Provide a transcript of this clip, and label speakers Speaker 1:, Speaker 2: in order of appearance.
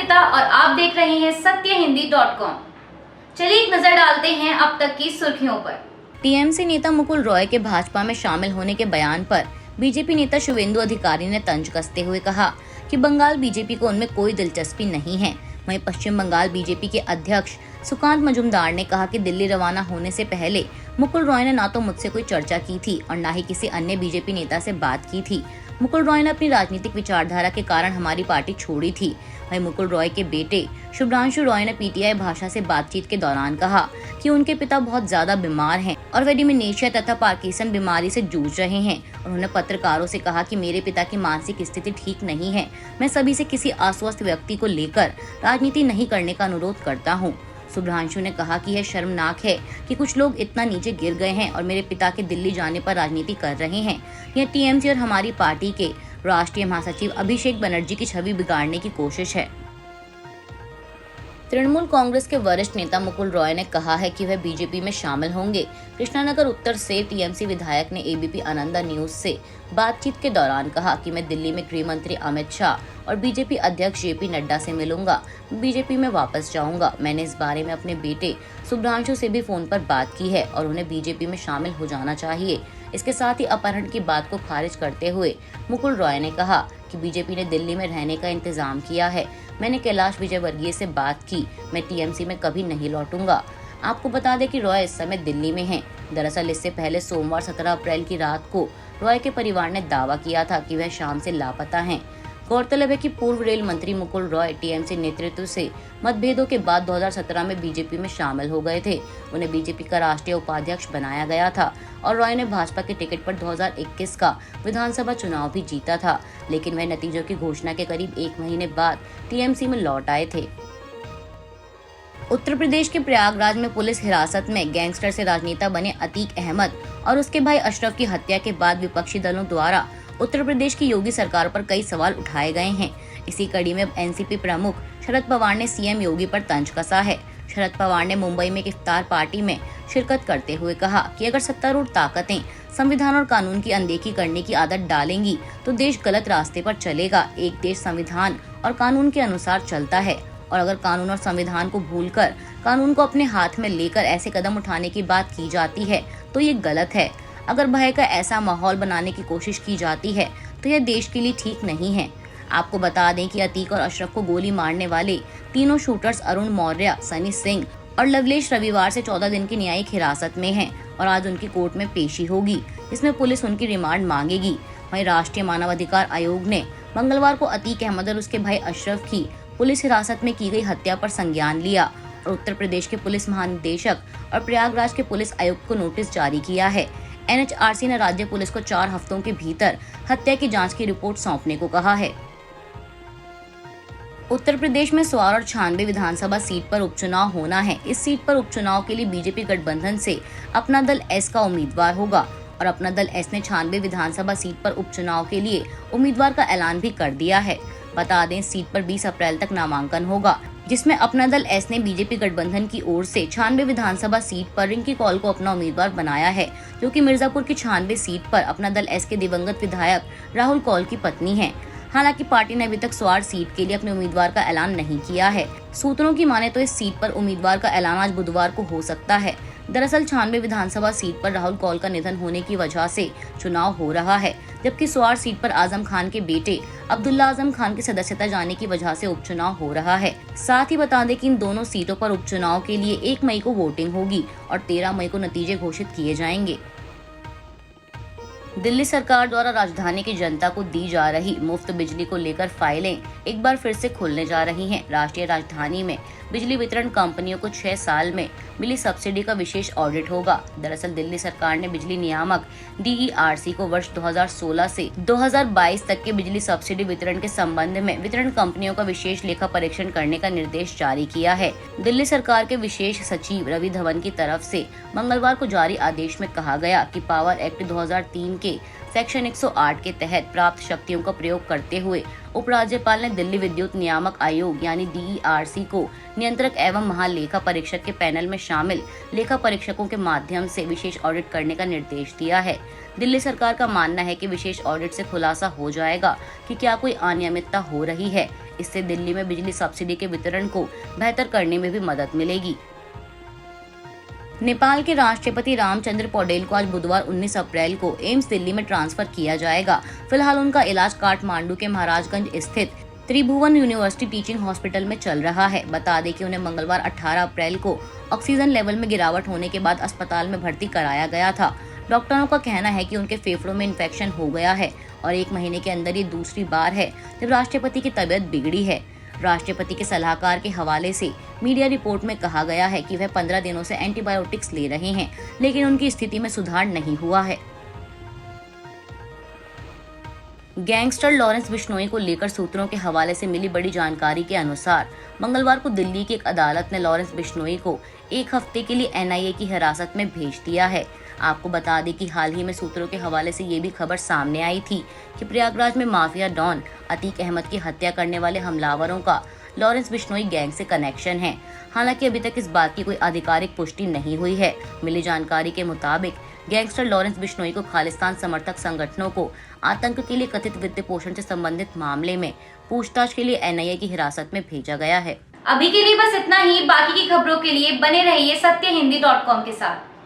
Speaker 1: श्वेता और आप देख रहे हैं सत्यहिंदी.com। चलिए एक नजर डालते हैं अब तक की सुर्खियों पर।
Speaker 2: टीएमसी नेता मुकुल रॉय के भाजपा में शामिल होने के बयान पर बीजेपी नेता शुवेंदु अधिकारी ने तंज कसते हुए कहा कि बंगाल बीजेपी को उनमें कोई दिलचस्पी नहीं है। वहीं पश्चिम बंगाल बीजेपी के अध्यक्ष सुकांत मजूमदार ने कहा कि दिल्ली रवाना होने से पहले मुकुल रॉय ने ना तो मुझसे कोई चर्चा की थी और ना ही किसी अन्य बीजेपी नेता से बात की थी। मुकुल रॉय ने अपनी राजनीतिक विचारधारा के कारण हमारी पार्टी छोड़ी थी। वहीं मुकुल रॉय के बेटे शुभ्रांशु रॉय ने पीटीआई भाषा से बातचीत के दौरान कहा कि उनके पिता बहुत ज्यादा बीमार हैं और वे डिमेंशिया तथा पार्किंसन बीमारी से जूझ रहे हैं। उन्होंने पत्रकारों से कहा कि मेरे पिता की मानसिक स्थिति ठीक नहीं है। मैं सभी से किसी अस्वस्थ व्यक्ति को लेकर राजनीति नहीं करने का अनुरोध करता हूँ। शुभ्रांशु ने कहा कि यह शर्मनाक है कि कुछ लोग इतना नीचे गिर गए हैं और मेरे पिता के दिल्ली जाने पर राजनीति कर रहे हैं। यह टीएमसी और हमारी पार्टी के राष्ट्रीय महासचिव अभिषेक बनर्जी की छवि बिगाड़ने की कोशिश है। तृणमूल कांग्रेस के वरिष्ठ नेता मुकुल रॉय ने कहा है कि वह बीजेपी में शामिल होंगे। कृष्णानगर उत्तर से टीएमसी विधायक ने एबीपी आनंदा न्यूज से बातचीत के दौरान कहा कि मैं दिल्ली में गृह मंत्री अमित शाह और बीजेपी अध्यक्ष जेपी नड्डा से मिलूंगा। बीजेपी में वापस जाऊंगा। मैंने इस बारे में अपने बेटे शुभ्रांशु से भी फोन पर बात की है और उन्हें बीजेपी में शामिल हो जाना चाहिए। इसके साथ ही अपहरण की बात को खारिज करते हुए मुकुल रॉय ने कहा कि बीजेपी ने दिल्ली में रहने का इंतजाम किया है। मैंने कैलाश विजयवर्गीय से बात की। मैं टीएमसी में कभी नहीं लौटूंगा। आपको बता दें कि रॉय इस समय दिल्ली में हैं। दरअसल इससे पहले सोमवार 17 अप्रैल की रात को रॉय के परिवार ने दावा किया था कि वह शाम से लापता हैं। गौरतलब है कि पूर्व रेल मंत्री मुकुल रॉय टीएमसी नेतृत्व से मतभेदों के बाद 2017 में बीजेपी में शामिल हो गए थे। उन्हें बीजेपी का राष्ट्रीय उपाध्यक्ष बनाया गया था और रॉय ने भाजपा के टिकट पर 2021 का विधानसभा चुनाव भी जीता था, लेकिन वह नतीजों की घोषणा के करीब 1 महीने बाद टीएमसी में लौट आए थे। उत्तर प्रदेश के प्रयागराज में पुलिस हिरासत में गैंगस्टर से राजनेता बने अतीक अहमद और उसके भाई अशरफ की हत्या के बाद विपक्षी दलों द्वारा उत्तर प्रदेश की योगी सरकार पर कई सवाल उठाए गए हैं। इसी कड़ी में एनसीपी प्रमुख शरद पवार ने सीएम योगी पर तंज कसा है। शरद पवार ने मुंबई में एक इफ्तार पार्टी में शिरकत करते हुए कहा कि अगर सत्तारूढ़ ताकतें संविधान और कानून की अनदेखी करने की आदत डालेंगी तो देश गलत रास्ते पर चलेगा। एक देश संविधान और कानून के अनुसार चलता है और अगर कानून और संविधान को भूलकर कानून को अपने हाथ में लेकर ऐसे कदम उठाने की बात की जाती है तो ये गलत है। अगर भय का ऐसा माहौल बनाने की कोशिश की जाती है तो यह देश के लिए ठीक नहीं है। आपको बता दें कि अतीक और अशरफ को गोली मारने वाले तीनों शूटर्स अरुण मौर्य, सनी सिंह और लवलेश रविवार से 14 दिन की न्यायिक हिरासत में हैं और आज उनकी कोर्ट में पेशी होगी। इसमें पुलिस उनकी रिमांड मांगेगी। वहीं राष्ट्रीय मानवाधिकार आयोग ने मंगलवार को अतीक अहमद और उसके भाई अशरफ की पुलिस हिरासत में की गई हत्या पर संज्ञान लिया और उत्तर प्रदेश के पुलिस महानिदेशक और प्रयागराज के पुलिस आयुक्त को नोटिस जारी किया है। एनएचआरसी ने राज्य पुलिस को 4 हफ्तों के भीतर हत्या की जांच की रिपोर्ट सौंपने को कहा है। उत्तर प्रदेश में 100 और 96 विधानसभा सीट पर उपचुनाव होना है। इस सीट पर उपचुनाव के लिए बीजेपी गठबंधन से अपना दल एस का उम्मीदवार होगा और अपना दल एस ने 96 विधानसभा सीट पर उपचुनाव के लिए उम्मीदवार का ऐलान भी कर दिया है। बता दें सीट पर 20 अप्रैल तक नामांकन होगा, जिसमें अपना दल एस ने बीजेपी गठबंधन की ओर से 96 विधानसभा सीट पर रिंकी कौल को अपना उम्मीदवार बनाया है, जो कि मिर्जापुर की 96 सीट पर अपना दल एस के दिवंगत विधायक राहुल कौल की पत्नी है। हालांकि पार्टी ने अभी तक स्वार सीट के लिए अपने उम्मीदवार का ऐलान नहीं किया है। सूत्रों की माने तो इस सीट पर उम्मीदवार का ऐलान आज बुधवार को हो सकता है। दरअसल 96 विधानसभा सीट पर राहुल कौल का निधन होने की वजह से चुनाव हो रहा है, जबकि स्वार सीट पर आजम खान के बेटे अब्दुल्ला आजम खान की सदस्यता जाने की वजह से उपचुनाव हो रहा है। साथ ही बता दें कि इन दोनों सीटों पर उपचुनाव के लिए 1 मई को वोटिंग होगी और 13 मई को नतीजे घोषित किए जाएंगे। दिल्ली सरकार द्वारा राजधानी की जनता को दी जा रही मुफ्त बिजली को लेकर फाइलें एक बार फिर से खुलने जा रही हैं। राष्ट्रीय राजधानी में बिजली वितरण कंपनियों को 6 साल में मिली सब्सिडी का विशेष ऑडिट होगा। दरअसल दिल्ली सरकार ने बिजली नियामक DERC को वर्ष 2016 से 2022 तक के बिजली सब्सिडी वितरण के संबंध में वितरण कंपनियों का विशेष लेखा परीक्षण करने का निर्देश जारी किया है। दिल्ली सरकार के विशेष सचिव रवि धवन की तरफ से मंगलवार को जारी आदेश में कहा गया कि पावर एक्ट 2003 के सेक्शन 108 के तहत प्राप्त शक्तियों का प्रयोग करते हुए उपराज्यपाल ने दिल्ली विद्युत नियामक आयोग यानी DERC को नियंत्रक एवं महालेखा परीक्षक के पैनल में शामिल लेखा परीक्षकों के माध्यम से विशेष ऑडिट करने का निर्देश दिया है। दिल्ली सरकार का मानना है कि विशेष ऑडिट से खुलासा हो जाएगा कि क्या कोई अनियमितता हो रही है। इससे दिल्ली में बिजली सब्सिडी के वितरण को बेहतर करने में भी मदद मिलेगी। नेपाल के राष्ट्रपति रामचंद्र पौडेल को आज बुधवार 19 अप्रैल को एम्स दिल्ली में ट्रांसफर किया जाएगा। फिलहाल उनका इलाज काठमांडू के महाराजगंज स्थित त्रिभुवन यूनिवर्सिटी टीचिंग हॉस्पिटल में चल रहा है। बता दें कि उन्हें मंगलवार 18 अप्रैल को ऑक्सीजन लेवल में गिरावट होने के बाद अस्पताल में भर्ती कराया गया था। डॉक्टरों का कहना है कि उनके फेफड़ों में इन्फेक्शन हो गया है और 1 महीने के अंदर ये दूसरी बार है जब राष्ट्रपति की तबीयत बिगड़ी है। राष्ट्रपति के सलाहकार के हवाले से मीडिया रिपोर्ट में कहा गया है कि वह 15 दिनों से एंटीबायोटिक्स ले रहे हैं, लेकिन उनकी स्थिति में सुधार नहीं हुआ है। गैंगस्टर लॉरेंस बिश्नोई को लेकर सूत्रों के हवाले से मिली बड़ी जानकारी के अनुसार मंगलवार को दिल्ली की एक अदालत ने लॉरेंस बिश्नोई को 1 हफ्ते के लिए एनआईए की हिरासत में भेज दिया है। आपको बता दें कि हाल ही में सूत्रों के हवाले से ये भी खबर सामने आई थी कि प्रयागराज में माफिया डॉन अतीक अहमद की हत्या करने वाले हमलावरों का लॉरेंस बिश्नोई गैंग से कनेक्शन है। हालांकि अभी तक इस बात की कोई आधिकारिक पुष्टि नहीं हुई है। मिली जानकारी के मुताबिक गैंगस्टर लॉरेंस बिश्नोई को खालिस्तान समर्थक संगठनों को आतंक के लिए कथित वित्त पोषण से संबंधित मामले में पूछताछ के लिए एनआईए की हिरासत में भेजा गया है।
Speaker 1: अभी के लिए बस इतना ही। बाकी की खबरों के लिए बने रहिए सत्यहिंदी.com के साथ।